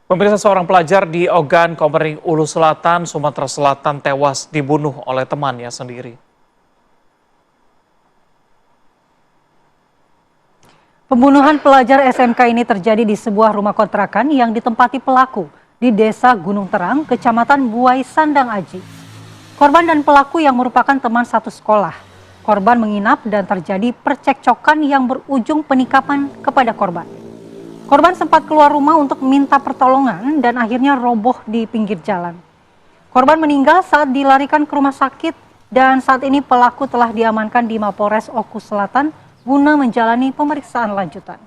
Pemirsa, seorang pelajar di Ogan Komering Ulu Selatan, Sumatera Selatan tewas dibunuh oleh temannya sendiri. Pembunuhan pelajar SMK ini terjadi di sebuah rumah kontrakan yang ditempati pelaku di Desa Gunung Terang, Kecamatan Buai Sandang Aji. Korban dan pelaku yang merupakan teman satu sekolah. Korban menginap dan terjadi percekcokan yang berujung penikaman kepada korban. Korban sempat keluar rumah untuk minta pertolongan dan akhirnya roboh di pinggir jalan. Korban meninggal saat dilarikan ke rumah sakit dan saat ini pelaku telah diamankan di Mapolres Oku Selatan guna menjalani pemeriksaan lanjutan.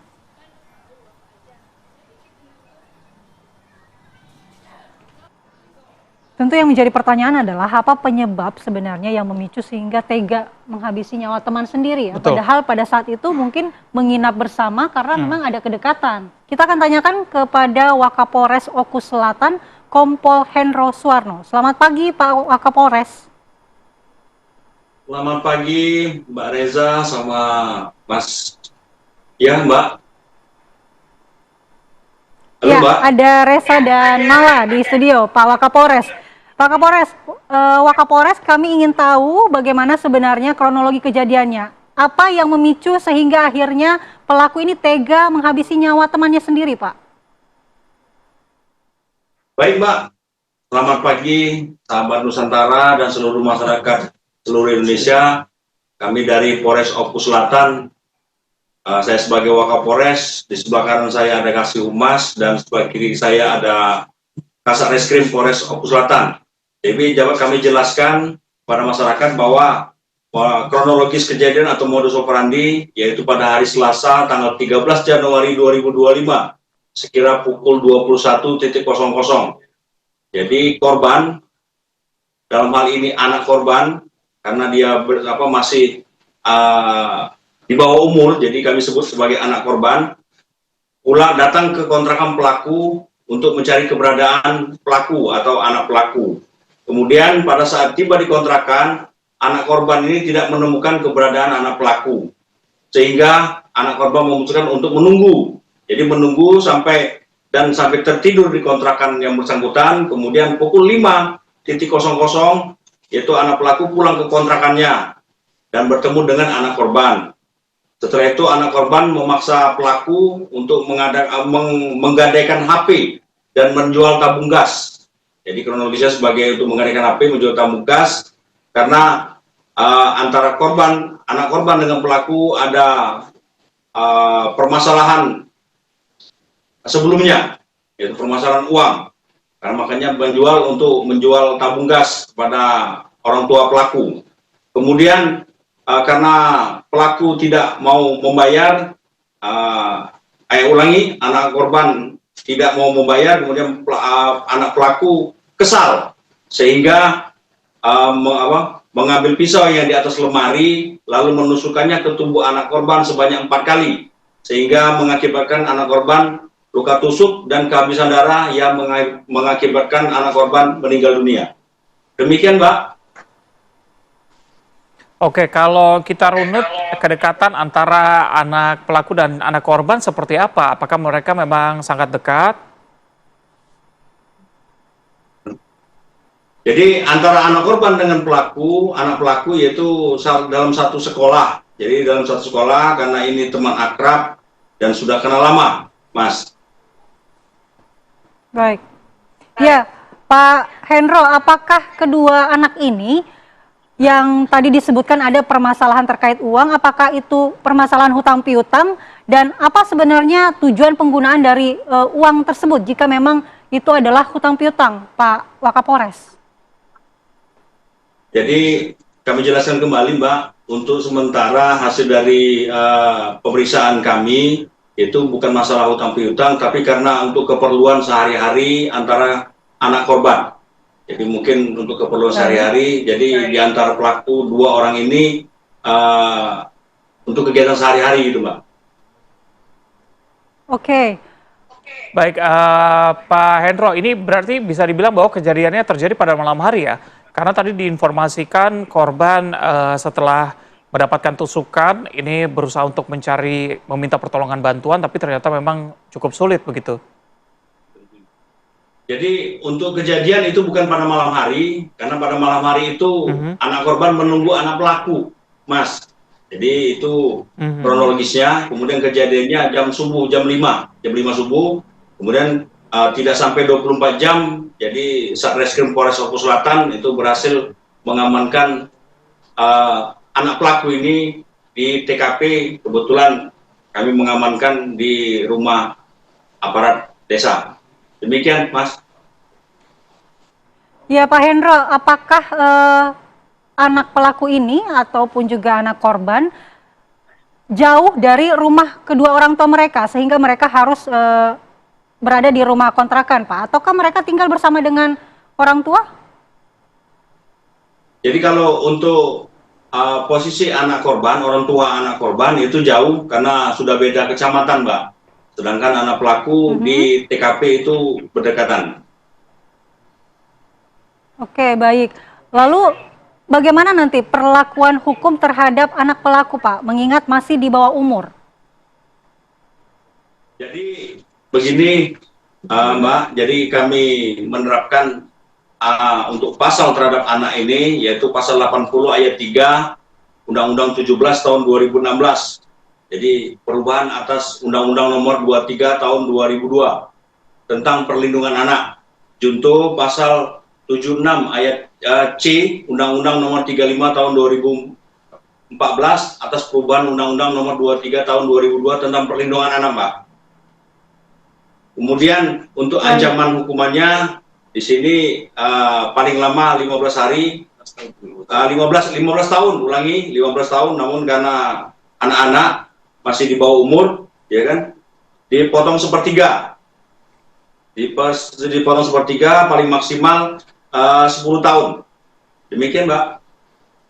Tentu yang menjadi pertanyaan adalah apa penyebab sebenarnya yang memicu sehingga tega menghabisi nyawa teman sendiri ya. Betul. Padahal pada saat itu mungkin menginap bersama karena memang ada kedekatan. Kita akan tanyakan kepada Wakapolres Oku Selatan, Kompol Hendro Suwarno. Selamat pagi Pak Wakapolres. Selamat pagi Mbak Reza sama Mas. Ya Mbak. Halo Ya, Mbak. ada Reza dan Mala di studio, Pak Wakapolres. Pak Kapolres, Wakapolres kami ingin tahu bagaimana sebenarnya kronologi kejadiannya. Apa yang memicu sehingga akhirnya pelaku ini tega menghabisi nyawa temannya sendiri, Pak? Baik Mbak. Selamat pagi sahabat Nusantara dan seluruh masyarakat seluruh Indonesia. Kami dari Polres Oku Selatan. Saya sebagai Wakapolres, di sebelah kanan saya ada Kasih Humas dan sebelah kiri saya ada Kasat Reskrim Polres Oku Selatan. Jadi dapat kami jelaskan pada masyarakat bahwa kronologis kejadian atau modus operandi yaitu pada hari Selasa tanggal 13 Januari 2025 sekira pukul 21.00. Jadi korban, dalam hal ini anak korban, karena dia masih di bawah umur, jadi kami sebut sebagai anak korban, pulang datang ke kontrakan pelaku untuk mencari keberadaan pelaku atau anak pelaku. Kemudian pada saat tiba di kontrakan, anak korban ini tidak menemukan keberadaan anak pelaku. Sehingga anak korban memutuskan untuk menunggu. Jadi menunggu sampai tertidur di kontrakan yang bersangkutan. Kemudian pukul 5.00 yaitu anak pelaku pulang ke kontrakannya dan bertemu dengan anak korban. Setelah itu anak korban memaksa pelaku untuk menggadaikan HP dan menjual tabung gas. Jadi kronologisnya sebagai untuk menggadaikan HP, menjual tabung gas, karena antara anak korban dengan pelaku ada permasalahan sebelumnya, yaitu permasalahan uang. Karena makanya menjual tabung gas kepada orang tua pelaku. Kemudian karena pelaku tidak mau membayar, anak korban tidak mau membayar, kemudian anak pelaku kesal sehingga mengambil pisau yang di atas lemari lalu menusukkannya ke tubuh anak korban sebanyak 4 kali sehingga mengakibatkan anak korban luka tusuk dan kehabisan darah yang mengakibatkan anak korban meninggal dunia. Demikian Mbak. Oke, kalau kita runut kedekatan antara anak pelaku dan anak korban seperti apa? Apakah mereka memang sangat dekat? Jadi antara anak korban dengan anak pelaku yaitu dalam satu sekolah. Jadi dalam satu sekolah karena ini teman akrab dan sudah kenal lama, Mas. Baik. Ya, Pak Hendro, apakah kedua anak ini yang tadi disebutkan ada permasalahan terkait uang, apakah itu permasalahan hutang piutang dan apa sebenarnya tujuan penggunaan dari uang tersebut jika memang itu adalah hutang piutang, Pak Wakapolres? Jadi kami jelaskan kembali Mbak, untuk sementara hasil dari pemeriksaan kami itu bukan masalah hutang piutang, tapi karena untuk keperluan sehari-hari antara anak korban. Jadi mungkin untuk keperluan sehari-hari, jadi di antara pelaku dua orang ini untuk kegiatan sehari-hari gitu Mbak. Oke. Baik, Pak Hendro, ini berarti bisa dibilang bahwa kejadiannya terjadi pada malam hari ya? Karena tadi diinformasikan korban setelah mendapatkan tusukan, ini berusaha untuk meminta pertolongan bantuan, tapi ternyata memang cukup sulit begitu. Jadi untuk kejadian itu bukan pada malam hari, karena pada malam hari itu anak korban menunggu anak pelaku, Mas. Jadi itu kronologisnya. Kemudian kejadiannya jam subuh, jam 5 subuh. Kemudian tidak sampai 24 jam, jadi Satreskrim Polres Oku Selatan itu berhasil mengamankan anak pelaku ini di TKP. Kebetulan kami mengamankan di rumah aparat desa. Demikian, Mas. Ya, Pak Hendro, apakah anak pelaku ini ataupun juga anak korban jauh dari rumah kedua orang tua mereka sehingga mereka harus berada di rumah kontrakan, Pak? Ataukah mereka tinggal bersama dengan orang tua? Jadi kalau untuk posisi anak korban, orang tua anak korban itu jauh karena sudah beda kecamatan, Mbak. Sedangkan anak pelaku di TKP itu berdekatan. Oke, baik. Lalu bagaimana nanti perlakuan hukum terhadap anak pelaku, Pak, mengingat masih di bawah umur? Jadi begini, Mbak, jadi kami menerapkan untuk pasal terhadap anak ini, yaitu pasal 80 ayat 3 Undang-Undang 17 tahun 2016. Jadi perubahan atas Undang-Undang nomor 23 tahun 2002 tentang perlindungan anak. Junto pasal 76 ayat C Undang-Undang nomor 35 tahun 2014 atas perubahan Undang-Undang nomor 23 tahun 2002 tentang perlindungan anak, Mbak. Kemudian untuk ancaman hukumannya di sini paling lama 15 hari, 15 tahun, ulangi 15 tahun, namun karena anak-anak masih di bawah umur, ya kan, dipotong sepertiga, dipotong sepertiga, paling maksimal 10 tahun. Demikian, Mbak.